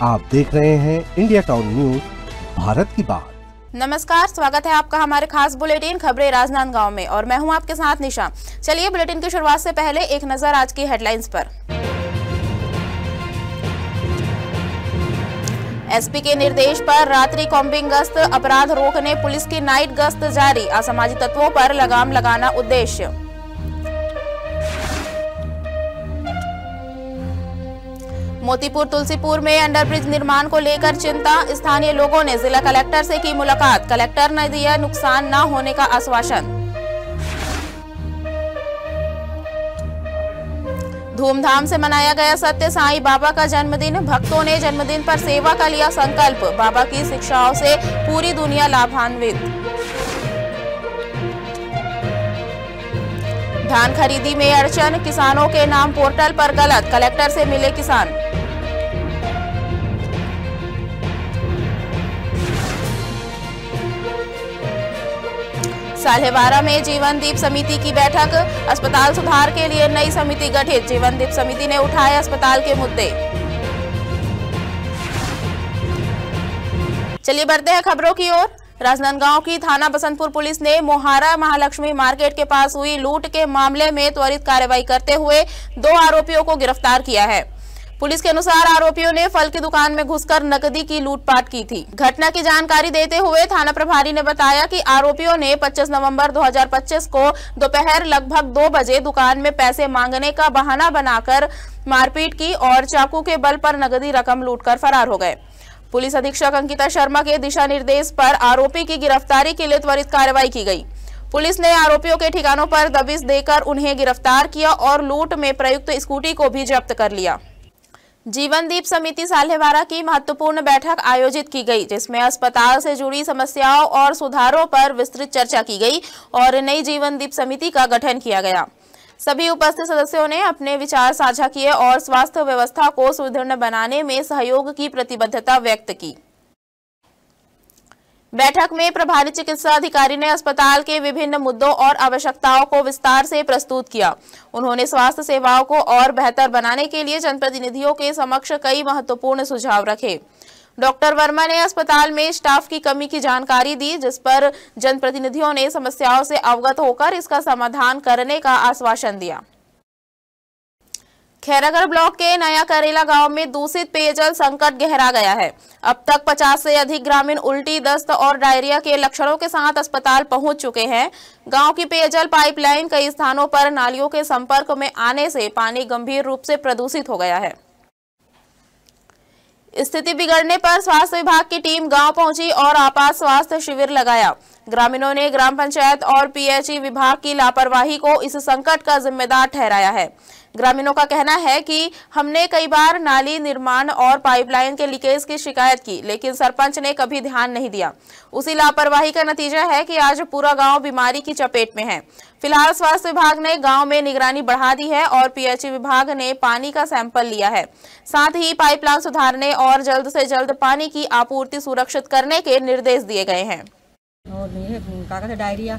आप देख रहे हैं इंडिया टाउन न्यूज, भारत की बात। नमस्कार, स्वागत है आपका हमारे खास बुलेटिन खबरें राजनांदगांव में और मैं हूं आपके साथ निशा। चलिए बुलेटिन की शुरुआत से पहले एक नजर आज की हेडलाइंस पर। एसपी के निर्देश पर रात्रि कॉम्बिंग गश्त, अपराध रोकने पुलिस की नाइट गश्त जारी, असामाजिक तत्वों पर लगाम लगाना उद्देश्य। मोतीपुर तुलसीपुर में अंडरब्रिज निर्माण को लेकर चिंता, स्थानीय लोगों ने जिला कलेक्टर से की मुलाकात, कलेक्टर ने दिया नुकसान न होने का आश्वासन। धूमधाम से मनाया गया सत्य साईं बाबा का जन्मदिन, भक्तों ने जन्मदिन पर सेवा का लिया संकल्प, बाबा की शिक्षाओं से पूरी दुनिया लाभान्वित। धान खरीदी में अड़चन, किसानों के नाम पोर्टल पर गलत, कलेक्टर से मिले किसान। साल्हेवारा में जीवन दीप समिति की बैठक, अस्पताल सुधार के लिए नई समिति गठित, जीवन दीप समिति ने उठाए अस्पताल के मुद्दे। चलिए बढ़ते हैं खबरों की ओर। राजनांदगांव की थाना बसंतपुर पुलिस ने मोहारा महालक्ष्मी मार्केट के पास हुई लूट के मामले में त्वरित कार्रवाई करते हुए 2 आरोपियों को गिरफ्तार किया है। पुलिस के अनुसार आरोपियों ने फल की दुकान में घुसकर नकदी की लूटपाट की थी। घटना की जानकारी देते हुए थाना प्रभारी ने बताया कि आरोपियों ने 25 नवंबर 2025 को दोपहर लगभग 2 बजे दुकान में पैसे मांगने का बहाना बनाकर मारपीट की और चाकू के बल पर नकदी रकम लूटकर फरार हो गए। पुलिस अधीक्षक अंकिता शर्मा के दिशा निर्देश पर आरोपी की गिरफ्तारी के लिए त्वरित कार्रवाई की गई। पुलिस ने आरोपियों के ठिकानों पर दबिश देकर उन्हें गिरफ्तार किया और लूट में प्रयुक्त स्कूटी को भी जब्त कर लिया। जीवन दीप समिति साल्हेवारा की महत्वपूर्ण बैठक आयोजित की गई, जिसमें अस्पताल से जुड़ी समस्याओं और सुधारों पर विस्तृत चर्चा की गई और नई जीवन दीप समिति का गठन किया गया। सभी उपस्थित सदस्यों ने अपने विचार साझा किए और स्वास्थ्य व्यवस्था को सुदृढ़ बनाने में सहयोग की प्रतिबद्धता व्यक्त की। बैठक में प्रभारी चिकित्सा अधिकारी ने अस्पताल के विभिन्न मुद्दों और आवश्यकताओं को विस्तार से प्रस्तुत किया। उन्होंने स्वास्थ्य सेवाओं को और बेहतर बनाने के लिए जनप्रतिनिधियों के समक्ष कई महत्वपूर्ण सुझाव रखे। डॉक्टर वर्मा ने अस्पताल में स्टाफ की कमी की जानकारी दी, जिस पर जनप्रतिनिधियों ने समस्याओं से अवगत होकर इसका समाधान करने का आश्वासन दिया। खैरागढ़ ब्लॉक के नया करेला गांव में दूषित पेयजल संकट गहरा गया है। अब तक 50 से अधिक ग्रामीण उल्टी, दस्त और डायरिया के लक्षणों के साथ अस्पताल पहुंच चुके हैं। गांव की पेयजल पाइपलाइन कई स्थानों पर नालियों के संपर्क में आने से पानी गंभीर रूप से प्रदूषित हो गया है। स्थिति बिगड़ने पर स्वास्थ्य विभाग की टीम गांव पहुंची और आपात स्वास्थ्य शिविर लगाया। ग्रामीणों ने ग्राम पंचायत और पीएचई विभाग की लापरवाही को इस संकट का जिम्मेदार ठहराया है। ग्रामीणों का कहना है कि हमने कई बार नाली निर्माण और पाइपलाइन के लीकेज की शिकायत की, लेकिन सरपंच ने कभी ध्यान नहीं दिया। उसी लापरवाही का नतीजा है कि आज पूरा गांव बीमारी की चपेट में है। फिलहाल स्वास्थ्य विभाग ने गांव में निगरानी बढ़ा दी है और पीएचई विभाग ने पानी का सैंपल लिया है। साथ ही पाइपलाइन सुधारने और जल्द से जल्द पानी की आपूर्ति सुरक्षित करने के निर्देश दिए गए हैं। और डायरिया।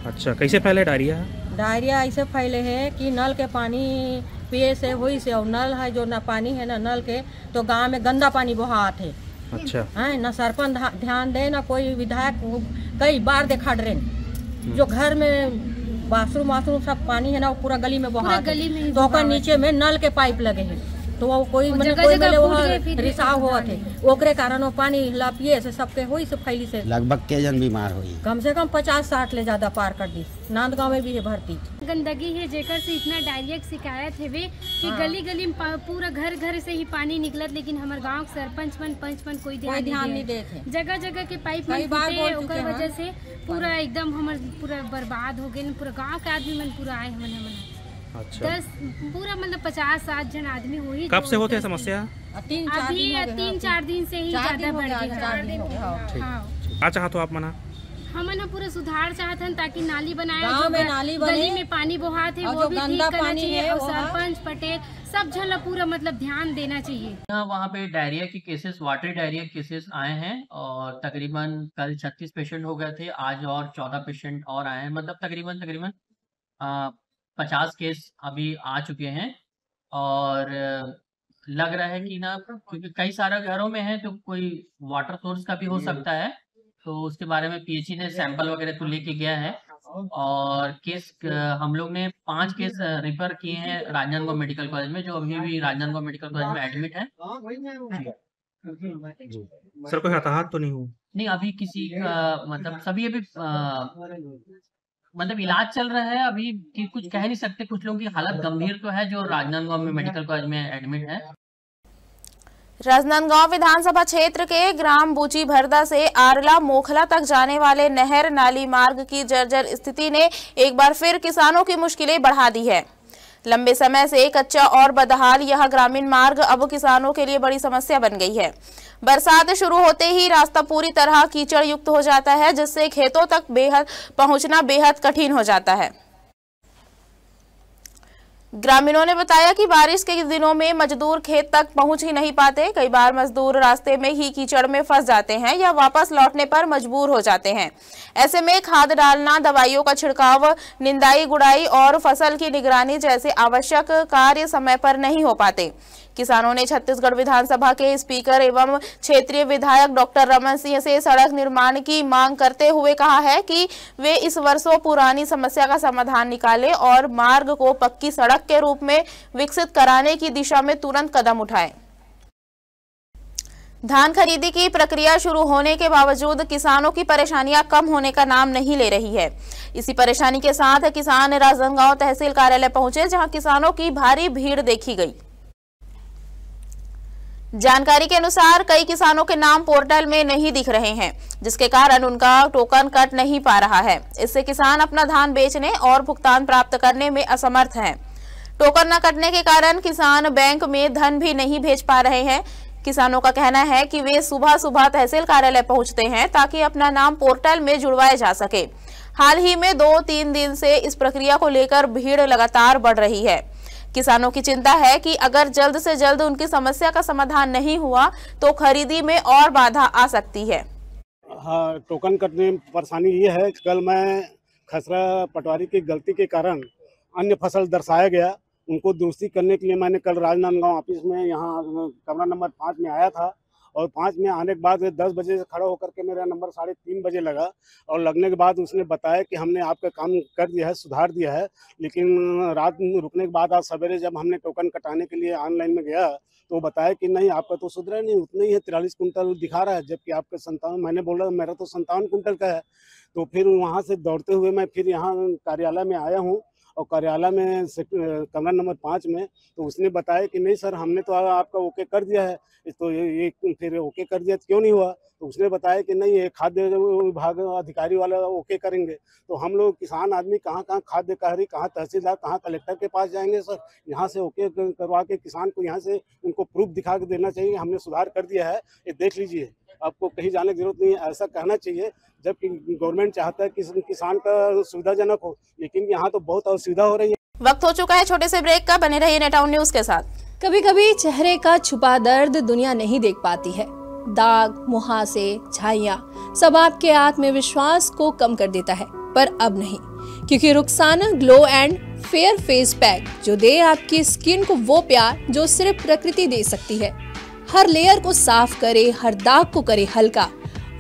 अच्छा, कैसे फैले डायरिया? डायरिया ऐसे फैले है कि नल के पानी पिए से वही से, और नल है जो ना पानी है ना नल के, तो गांव में गंदा पानी बहात है। अच्छा है ना, सरपंच ध्यान दे ना कोई विधायक कई बार देखा डरे। जो घर में बाथरूम सब पानी है ना वो पूरा गली में बहात है, तो ओकर नीचे में नल के पाइप लगे हैं, तो वो कोई रिसाव हुआ थे, ओकरे कारण वो पानी पिए से सबके हुई से फैली से लगभग के जन बीमार हुई। कम से कम 50-60 ले ज्यादा पार कर दी। नांदगांव में भी है भर्ती। गंदगी है जेकर से इतना डायरिया की शिकायत है वे कि गली गली में पूरा घर घर से ही पानी निकलत, लेकिन हमारे गांव के सरपंच पंच कोई ध्यान नहीं देते। जगह जगह के पाइप वजह से पूरा एकदम हमारे पूरा बर्बाद हो गए। पूरा गाँव के आदमी मन पूरा आए हमन। अच्छा, 10 पूरा मतलब 50-60 जन आदमी हुई। कब से होते है समस्या? अभी 3-4 दिन से ही ज्यादा बढ़ गया। क्या चाहते हो आप मना? हमन पूरा सुधार चाहते हैं ताकि नाली बनाए, गाँव में नाली बने, गली में पानी बहात है वो भी ठीक करना चाहिए और सरपंच पटेल सब जन पूरा मतलब ध्यान देना चाहिए। वहाँ पे डायरिया के केसेस, वाटर डायरिया केसेस आए हैं और तकरीबन कल 36 पेशेंट हो गए थे, आज और 14 पेशेंट और आए हैं। मतलब तकरीबन 50 केस अभी आ चुके हैं और लग रहा है कि ना, क्योंकि कई सारे घरों में है तो कोई वाटर सोर्स का भी हो सकता है, तो उसके बारे में पीएचई ने सैंपल वगैरह तो लेके गया है। और केस हम लोग ने 5 केस रिफर किए हैं राजनांदगांव मेडिकल कॉलेज में, जो अभी भी राजनांदगांव मेडिकल कॉलेज में एडमिट है। सर कोई हताहत तो नहीं हुआ? नहीं, अभी किसी मतलब सभी अभी मतलब इलाज चल रहा है अभी, कि कुछ कह नहीं सकते। कुछ लोगों की हालत गंभीर तो है जो राजनांदगांव में मेडिकल कॉलेज में एडमिट है। राजनांदगांव विधानसभा क्षेत्र के ग्राम बूची भरदा से आरला मोखला तक जाने वाले नहर नाली मार्ग की जर्जर स्थिति ने एक बार फिर किसानों की मुश्किलें बढ़ा दी है। लंबे समय से कच्चा और बदहाल यह ग्रामीण मार्ग अब किसानों के लिए बड़ी समस्या बन गई है। बरसात शुरू होते ही रास्ता पूरी तरह कीचड़ युक्त हो जाता है, जिससे खेतों तक पहुंचना बेहद कठिन हो जाता है। ग्रामीणों ने बताया कि बारिश के दिनों में मजदूर खेत तक पहुंच ही नहीं पाते। कई बार मजदूर रास्ते में ही कीचड़ में फंस जाते हैं या वापस लौटने पर मजबूर हो जाते हैं। ऐसे में खाद डालना, दवाइयों का छिड़काव, निंदाई गुड़ाई और फसल की निगरानी जैसे आवश्यक कार्य समय पर नहीं हो पाते। किसानों ने छत्तीसगढ़ विधानसभा के स्पीकर एवं क्षेत्रीय विधायक डॉक्टर रमन सिंह से सड़क निर्माण की मांग करते हुए कहा है कि वे इस वर्षों पुरानी समस्या का समाधान निकालें और मार्ग को पक्की सड़क के रूप में विकसित कराने की दिशा में तुरंत कदम उठाएं। धान खरीदी की प्रक्रिया शुरू होने के बावजूद किसानों की परेशानियां कम होने का नाम नहीं ले रही है। इसी परेशानी के साथ किसान राजनांदगांव तहसील कार्यालय पहुंचे, जहां किसानों की भारी भीड़ देखी गई। जानकारी के अनुसार कई किसानों के नाम पोर्टल में नहीं दिख रहे हैं, जिसके कारण उनका टोकन कट नहीं पा रहा है। इससे किसान अपना धान बेचने और भुगतान प्राप्त करने में असमर्थ हैं। टोकन न कटने के कारण किसान बैंक में धन भी नहीं भेज पा रहे हैं। किसानों का कहना है कि वे सुबह सुबह तहसील कार्यालय पहुंचते हैं ताकि अपना नाम पोर्टल में जुड़वाया जा सके। हाल ही में 2-3 दिन से इस प्रक्रिया को लेकर भीड़ लगातार बढ़ रही है। किसानों की चिंता है कि अगर जल्द से जल्द उनकी समस्या का समाधान नहीं हुआ तो खरीदी में और बाधा आ सकती है। हाँ, टोकन कटने में परेशानी ये है, कल मैं खसरा पटवारी की गलती के कारण अन्य फसल दर्शाया गया, उनको दुरुस्ती करने के लिए मैंने कल राजनांदगांव ऑफिस में यहाँ कमरा नंबर 5 में आया था। और 5 में आने के बाद 10 बजे से खड़ा होकर के मेरा नंबर 3:30 बजे लगा, और लगने के बाद उसने बताया कि हमने आपका काम कर दिया है, सुधार दिया है। लेकिन रात रुकने के बाद आज सवेरे जब हमने टोकन कटाने के लिए ऑनलाइन में गया तो बताया कि नहीं, आपका तो सुधरा नहीं, उतना ही है, 43 कुंटल दिखा रहा है, जबकि आपका 57। मैंने बोला मेरा तो 57 कुंटल का है। तो फिर वहाँ से दौड़ते हुए मैं फिर यहाँ कार्यालय में आया हूँ, और कार्यालय में कमरा नंबर 5 में तो उसने बताया कि नहीं सर, हमने तो आपका ओके कर दिया है। तो ये फिर ओके कर दिया तो क्यों नहीं हुआ? तो उसने बताया कि नहीं, ये खाद्य विभाग अधिकारी वाला ओके करेंगे। तो हम लोग किसान आदमी कहाँ खाद्य अधिकारी, कहाँ तहसीलदार, कहाँ कलेक्टर के पास जाएंगे सर? यहाँ से ओके करवा के किसान को यहाँ से उनको प्रूफ दिखा के देना चाहिए, हमने सुधार कर दिया है, ये देख लीजिए, आपको कहीं जाने की जरूरत नहीं है, ऐसा कहना चाहिए। जबकि गवर्नमेंट चाहता है कि किसान का सुविधाजनक हो, लेकिन यहाँ तो बहुत असुविधा हो रही है। वक्त हो चुका है छोटे से ब्रेक का, बने रहिए नेटाउन न्यूज के साथ। कभी कभी चेहरे का छुपा दर्द दुनिया नहीं देख पाती है। दाग, मुहासे, झाइयां सब आपके आत्मविश्वास को कम कर देता है, पर अब नहीं, क्योंकि Rukhsana glow and fair face pack जो दे आपकी स्किन को वो प्यार जो सिर्फ प्रकृति दे सकती है। हर लेयर को साफ करे, हर दाग को करे हल्का,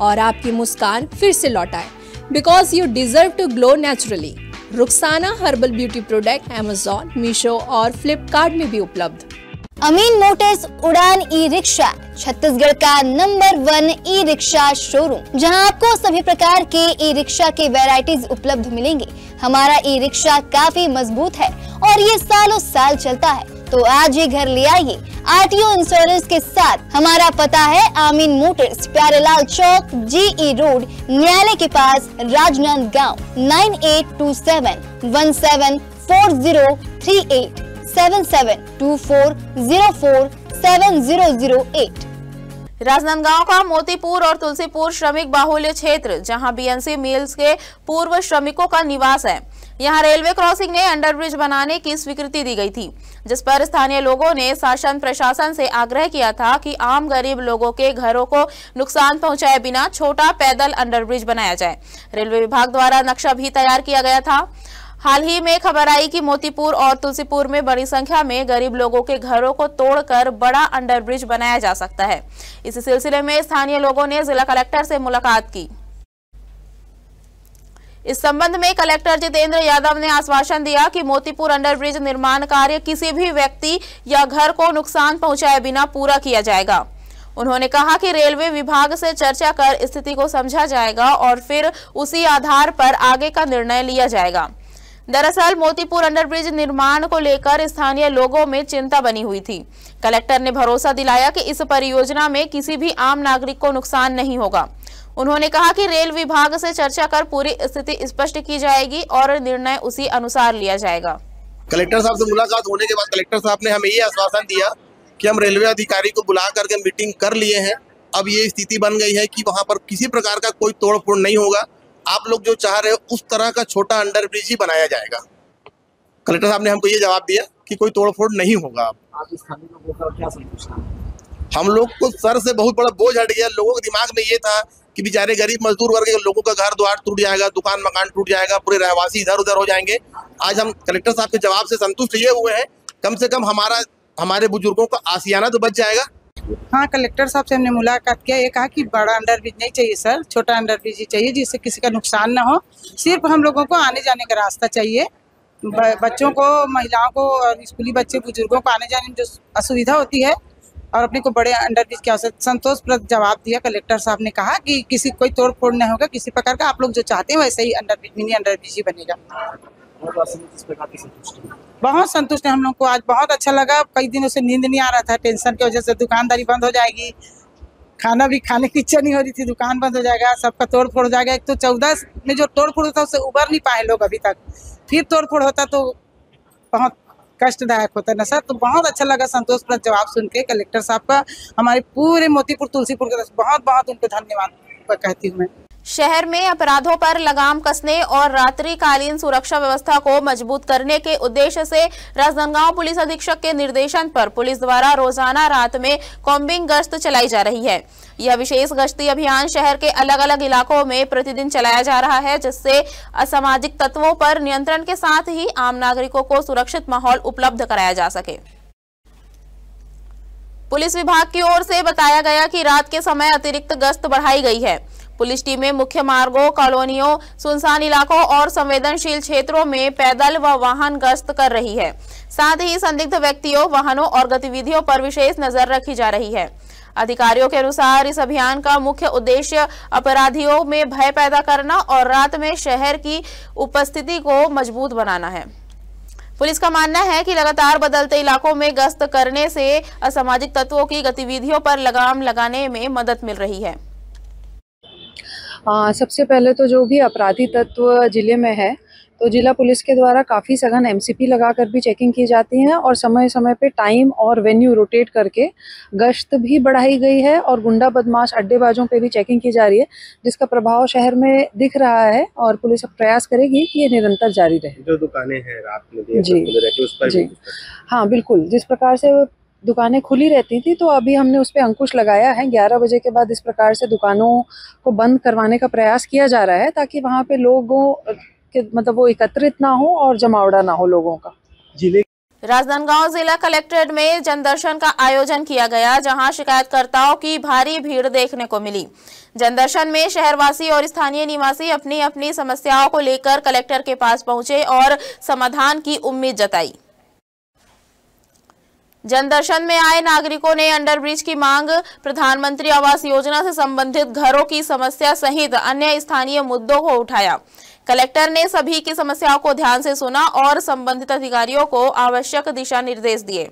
और आपकी मुस्कान फिर से लौटाए, because you deserve to glow naturally. Rukhsana herbal beauty product Amazon, Meesho और फ्लिपकार्ट में भी उपलब्ध। अमीन मोटर्स उड़ान ई रिक्शा छत्तीसगढ़ का नंबर 1 ई रिक्शा शोरूम, जहां आपको सभी प्रकार के ई रिक्शा के वैरायटीज उपलब्ध मिलेंगे। हमारा ई रिक्शा काफी मजबूत है और ये सालों साल चलता है, तो आज ही घर ले आइए आरटीओ इंश्योरेंस के साथ। हमारा पता है अमीन मोटर्स, प्यारेलाल चौक, GE रोड, न्यायालय के पास, राजनांदगांव। 9827174038 7724047008। राजनांदगांव का मोतीपुर और तुलसीपुर श्रमिक बाहुल्य क्षेत्र, जहां बीएनसी मिल्स के पूर्व श्रमिकों का निवास है। यहां रेलवे क्रॉसिंग ने अंडरब्रिज बनाने की स्वीकृति दी गई थी, जिस पर स्थानीय लोगों ने शासन प्रशासन से आग्रह किया था कि आम गरीब लोगों के घरों को नुकसान पहुंचाए बिना छोटा पैदल अंडरब्रिज बनाया जाए। रेलवे विभाग द्वारा नक्शा भी तैयार किया गया था। हाल ही में खबर आई कि मोतीपुर और तुलसीपुर में बड़ी संख्या में गरीब लोगों के घरों को तोड़कर बड़ा अंडरब्रिज बनाया जा सकता है। इसी सिलसिले में स्थानीय लोगों ने जिला कलेक्टर से मुलाकात की। इस संबंध में कलेक्टर जितेंद्र यादव ने आश्वासन दिया कि मोतीपुर अंडरब्रिज निर्माण कार्य किसी भी व्यक्ति या घर को नुकसान पहुंचाए बिना पूरा किया जाएगा। उन्होंने कहा कि रेलवे विभाग से चर्चा कर स्थिति को समझा जाएगा और फिर उसी आधार पर आगे का निर्णय लिया जाएगा। दरअसल मोतीपुर अंडरब्रिज निर्माण को लेकर स्थानीय लोगों में चिंता बनी हुई थी। कलेक्टर ने भरोसा दिलाया कि इस परियोजना में किसी भी आम नागरिक को नुकसान नहीं होगा। उन्होंने कहा कि रेल विभाग से चर्चा कर पूरी स्थिति स्पष्ट की जाएगी और निर्णय उसी अनुसार लिया जाएगा। कलेक्टर साहब से मुलाकात होने के बाद कलेक्टर साहब ने हमें ये आश्वासन दिया कि हम रेलवे अधिकारी को बुला करके मीटिंग कर लिए हैं। अब ये स्थिति बन गई है कि वहाँ पर किसी प्रकार का कोई तोड़ फोड़ नहीं होगा। आप लोग जो चाह रहे हो उस तरह का छोटा अंडरब्रिज ही बनाया जाएगा। कलेक्टर साहब ने हमको ये जवाब दिया कि कोई तोड़ फोड़ नहीं होगा। आप स्थानीय लोगों का क्या संतुष्ट हैं? हम लोग को सर से बहुत बड़ा बोझ हट गया। लोगों के दिमाग में ये था कि बेचारे गरीब मजदूर वर्ग के लोगों का घर द्वार टूट जाएगा, दुकान मकान टूट जाएगा, पूरे रहवासी इधर उधर हो जाएंगे। आज हम कलेक्टर साहब के जवाब से संतुष्ट ये हुए हैं, कम से कम हमारे बुजुर्गों का आसियाना तो बच जाएगा। हाँ, कलेक्टर साहब से हमने मुलाकात किया। ये कहा कि बड़ा अंडरब्रिज नहीं चाहिए सर, छोटा अंडरब्रिज ही चाहिए जिससे किसी का नुकसान ना हो। सिर्फ हम लोगों को आने जाने का रास्ता चाहिए। बच्चों को, महिलाओं को और स्कूली बच्चे बुजुर्गों को आने जाने में जो असुविधा होती है और अपने को बड़े अंडरब्रिज की आवश्यकता। संतोषप्रद जवाब दिया कलेक्टर साहब ने। कहा कि किसी कोई तोड़ फोड़ नहीं होगा किसी प्रकार का। आप लोग जो चाहते हैं वैसे ही अंडरब्रिज, मिनी अंडरब्रिज ही बनेगा। बहुत संतुष्ट है हम लोग को। आज बहुत अच्छा लगा। कई दिनों से नींद नहीं आ रहा था, टेंशन की वजह से। दुकानदारी बंद हो जाएगी, खाना भी खाने की इच्छा नहीं हो रही थी, दुकान बंद हो जाएगा, सबका तोड़ फोड़ हो जाएगा। एक तो 14 में जो तोड़ फोड़ होता उससे उबर नहीं पाए लोग अभी तक। फिर तोड़ फोड़ होता तो बहुत कष्टदायक होता है ना सर। तो बहुत अच्छा लगा संतोषप्रद जवाब सुन के कलेक्टर साहब का। हमारे पूरे मोतीपुर तुलसीपुर के बहुत बहुत उनको धन्यवाद कहती हूँ मैं। शहर में अपराधों पर लगाम कसने और रात्रिकालीन सुरक्षा व्यवस्था को मजबूत करने के उद्देश्य से राजनांदगांव पुलिस अधीक्षक के निर्देशन पर पुलिस द्वारा रोजाना रात में कॉम्बिंग गश्त चलाई जा रही है। यह विशेष गश्ती अभियान शहर के अलग अलग इलाकों में प्रतिदिन चलाया जा रहा है, जिससे असामाजिक तत्वों पर नियंत्रण के साथ ही आम नागरिकों को सुरक्षित माहौल उपलब्ध कराया जा सके। पुलिस विभाग की ओर से बताया गया कि रात के समय अतिरिक्त गश्त बढ़ाई गई है। पुलिस टीमें मुख्य मार्गों, कॉलोनियों, सुनसान इलाकों और संवेदनशील क्षेत्रों में पैदल व वाहन गश्त कर रही है। साथ ही संदिग्ध व्यक्तियों, वाहनों और गतिविधियों पर विशेष नजर रखी जा रही है। अधिकारियों के अनुसार इस अभियान का मुख्य उद्देश्य अपराधियों में भय पैदा करना और रात में शहर की उपस्थिति को मजबूत बनाना है। पुलिस का मानना है कि लगातार बदलते इलाकों में गश्त करने से असामाजिक तत्वों की गतिविधियों पर लगाम लगाने में मदद मिल रही है। सबसे पहले तो जो भी अपराधी तत्व जिले में है तो जिला पुलिस के द्वारा काफ़ी सघन एमसीपी लगाकर भी चेकिंग की जाती है और समय समय पे टाइम और वेन्यू रोटेट करके गश्त भी बढ़ाई गई है और गुंडा बदमाश अड्डेबाजों पे भी चेकिंग की जा रही है, जिसका प्रभाव शहर में दिख रहा है और पुलिस अब प्रयास करेगी कि ये निरंतर जारी रहे। जो दुकानें हैं रात में जी हाँ बिल्कुल, जिस प्रकार से दुकानें खुली रहती थी तो अभी हमने उस पर अंकुश लगाया है। 11 बजे के बाद इस प्रकार से दुकानों को बंद करवाने का प्रयास किया जा रहा है ताकि वहाँ पे लोगों के मतलब वो एकत्रित ना हो और जमावड़ा ना हो लोगों का। राजनांदगांव जिला कलेक्ट्रेट में जनदर्शन का आयोजन किया गया, जहां शिकायतकर्ताओं की भारी भीड़ देखने को मिली। जनदर्शन में शहरवासी और स्थानीय निवासी अपनी अपनी समस्याओं को लेकर कलेक्टर के पास पहुंचे और समाधान की उम्मीद जताई। जनदर्शन में आए नागरिकों ने अंडरब्रिज की मांग, प्रधानमंत्री आवास योजना से संबंधित घरों की समस्या सहित अन्य स्थानीय मुद्दों को उठाया। कलेक्टर ने सभी की समस्याओं को ध्यान से सुना और संबंधित अधिकारियों को आवश्यक दिशा निर्देश दिए।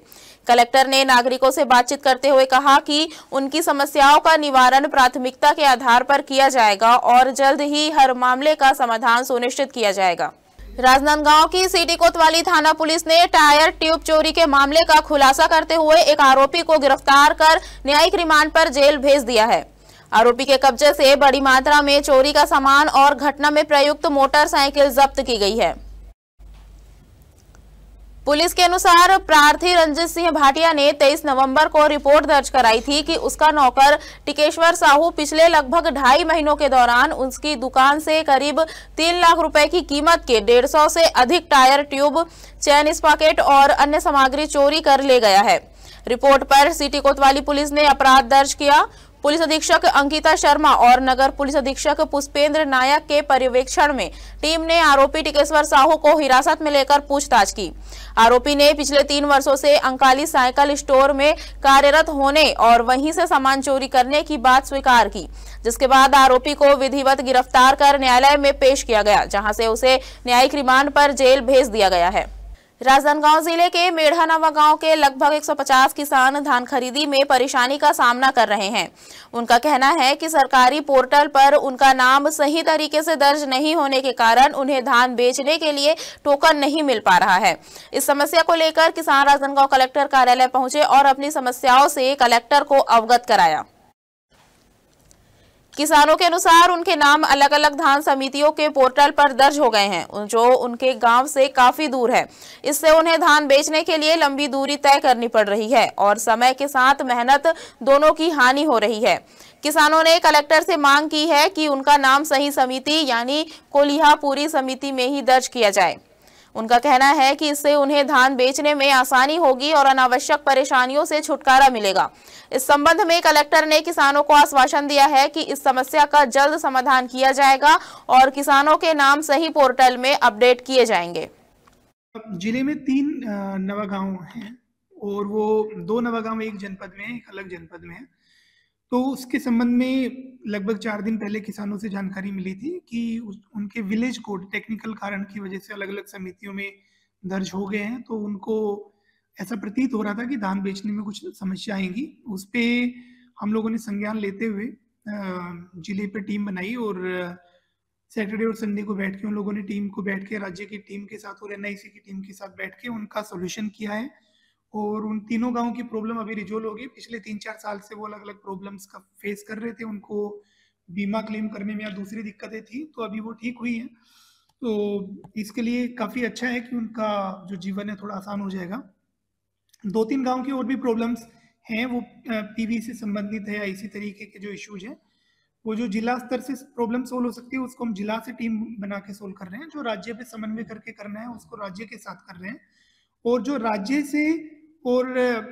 कलेक्टर ने नागरिकों से बातचीत करते हुए कहा कि उनकी समस्याओं का निवारण प्राथमिकता के आधार पर किया जाएगा और जल्द ही हर मामले का समाधान सुनिश्चित किया जाएगा। राजनांदगांव की सिटी कोतवाली थाना पुलिस ने टायर ट्यूब चोरी के मामले का खुलासा करते हुए एक आरोपी को गिरफ्तार कर न्यायिक रिमांड पर जेल भेज दिया है। आरोपी के कब्जे से बड़ी मात्रा में चोरी का सामान और घटना में प्रयुक्त मोटरसाइकिल जब्त की गई है। पुलिस के अनुसार प्रार्थी रंजित सिंह भाटिया ने 23 नवंबर को रिपोर्ट दर्ज कराई थी कि उसका नौकर टिकेश्वर साहू पिछले लगभग 2.5 महीनों के दौरान उसकी दुकान से करीब 3 लाख रुपए की कीमत के 150 से अधिक टायर ट्यूब, चैन स्पॉकेट और अन्य सामग्री चोरी कर ले गया है। रिपोर्ट पर सिटी कोतवाली पुलिस ने अपराध दर्ज किया। पुलिस अधीक्षक अंकिता शर्मा और नगर पुलिस अधीक्षक पुष्पेंद्र नायक के पर्यवेक्षण में टीम ने आरोपी टिकेश्वर साहू को हिरासत में लेकर पूछताछ की। आरोपी ने पिछले 3 वर्षों से अंकाली साइकिल स्टोर में कार्यरत होने और वहीं से सामान चोरी करने की बात स्वीकार की, जिसके बाद आरोपी को विधिवत गिरफ्तार कर न्यायालय में पेश किया गया, जहां से उसे न्यायिक रिमांड पर जेल भेज दिया गया है। राजनांदगांव जिले के मेढ़ानवा गांव के लगभग 150 किसान धान खरीदी में परेशानी का सामना कर रहे हैं। उनका कहना है कि सरकारी पोर्टल पर उनका नाम सही तरीके से दर्ज नहीं होने के कारण उन्हें धान बेचने के लिए टोकन नहीं मिल पा रहा है। इस समस्या को लेकर किसान राजनांदगांव कलेक्टर कार्यालय पहुंचे और अपनी समस्याओं से कलेक्टर को अवगत कराया। किसानों के अनुसार उनके नाम अलग अलग धान समितियों के पोर्टल पर दर्ज हो गए हैं, जो उनके गांव से काफी दूर है। इससे उन्हें धान बेचने के लिए लंबी दूरी तय करनी पड़ रही है और समय के साथ मेहनत दोनों की हानि हो रही है। किसानों ने कलेक्टर से मांग की है कि उनका नाम सही समिति यानी कोलिहापुरी समिति में ही दर्ज किया जाए। उनका कहना है कि इससे उन्हें धान बेचने में आसानी होगी और अनावश्यक परेशानियों से छुटकारा मिलेगा। इस संबंध में कलेक्टर ने किसानों को आश्वासन दिया है कि इस समस्या का जल्द समाधान किया जाएगा और किसानों के नाम सही पोर्टल में अपडेट किए जाएंगे। जिले में 3 नवा गांव हैं और वो 2 नवा गांव एक जनपद में है, एक अलग जनपद में है। तो उसके संबंध में लगभग 4 दिन पहले किसानों से जानकारी मिली थी कि उनके विलेज कोड टेक्निकल कारण की वजह से अलग अलग समितियों में दर्ज हो गए हैं। तो उनको ऐसा प्रतीत हो रहा था कि धान बेचने में कुछ समस्या आएंगी। उस पे हम लोगों ने संज्ञान लेते हुए जिले पे टीम बनाई और सैटरडे और संडे को बैठ के उन लोगों ने टीम को बैठ के राज्य की टीम के साथ और NIC की टीम के साथ बैठ के उनका सोल्यूशन किया है और उन तीनों गांवों की प्रॉब्लम अभी रिजोल्व हो गई। पिछले 3-4 साल से वो अलग अलग प्रॉब्लम्स का फेस कर रहे थे, उनको बीमा क्लेम करने में या दूसरी दिक्कतें थी, तो अभी वो ठीक हुई है। तो इसके लिए काफ़ी अच्छा है कि उनका जो जीवन है थोड़ा आसान हो जाएगा। 2-3 गांव की और भी प्रॉब्लम्स हैं, वो PV से संबंधित है या इसी तरीके के जो इश्यूज हैं, वो जो जिला स्तर से प्रॉब्लम सोल्व हो सकती है उसको हम जिला से टीम बना के सोल्व कर रहे हैं। जो राज्य पे समन्वय करके करना है उसको राज्य के साथ कर रहे हैं और जो राज्य से और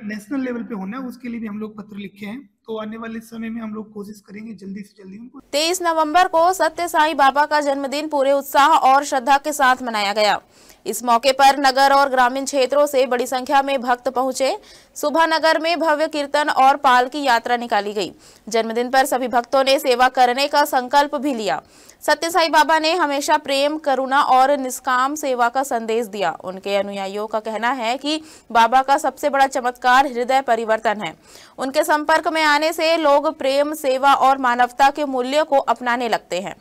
नेशनल लेवल पे होना है उसके लिए भी हम लोग पत्र लिखे हैं। तो आने वाले समय में हम लोग कोशिश करेंगे जल्दी से जल्दी उनको। 23 नवंबर को सत्य साईं बाबा का जन्मदिन पूरे उत्साह और श्रद्धा के साथ मनाया गया। इस मौके पर नगर और ग्रामीण क्षेत्रों से बड़ी संख्या में भक्त पहुंचे। सुबह नगर में भव्य कीर्तन और पालकी यात्रा निकाली गई। जन्मदिन पर सभी भक्तों ने सेवा करने का संकल्प भी लिया। सत्य साईं बाबा ने हमेशा प्रेम, करुणा और निष्काम सेवा का संदेश दिया। उनके अनुयायियों का कहना है कि बाबा का सबसे बड़ा चमत्कार हृदय परिवर्तन है। उनके संपर्क में आने से लोग प्रेम, सेवा और मानवता के मूल्यों को अपनाने लगते हैं।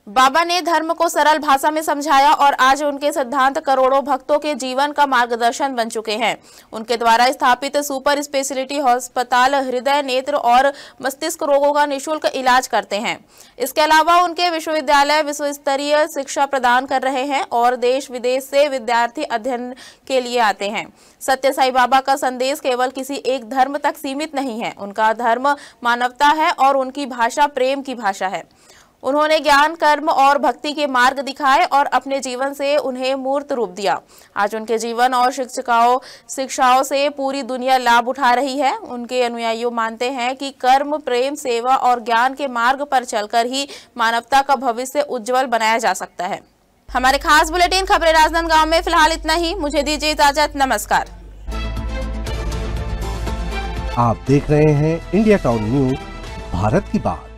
बाबा ने धर्म को सरल भाषा में समझाया और आज उनके सिद्धांत करोड़ों भक्तों के जीवन का मार्गदर्शन बन चुके हैं। उनके द्वारा स्थापित सुपर स्पेशलिटी अस्पताल हृदय, नेत्र और मस्तिष्क रोगों का निःशुल्क इलाज करते हैं। इसके अलावा उनके विश्वविद्यालय विश्व स्तरीय शिक्षा प्रदान कर रहे हैं और देश विदेश से विद्यार्थी अध्ययन के लिए आते हैं। सत्य साईं बाबा का संदेश केवल किसी एक धर्म तक सीमित नहीं है। उनका धर्म मानवता है और उनकी भाषा प्रेम की भाषा है। उन्होंने ज्ञान, कर्म और भक्ति के मार्ग दिखाए और अपने जीवन से उन्हें मूर्त रूप दिया। आज उनके जीवन और शिक्षाओं से पूरी दुनिया लाभ उठा रही है। उनके अनुयायी मानते हैं कि कर्म, प्रेम, सेवा और ज्ञान के मार्ग पर चलकर ही मानवता का भविष्य उज्जवल बनाया जा सकता है। हमारे खास बुलेटिन खबरें राजनांदगांव में फिलहाल इतना ही। मुझे दीजिए इजाजत, नमस्कार। आप देख रहे हैं इंडिया टाउन न्यूज, भारत की बात।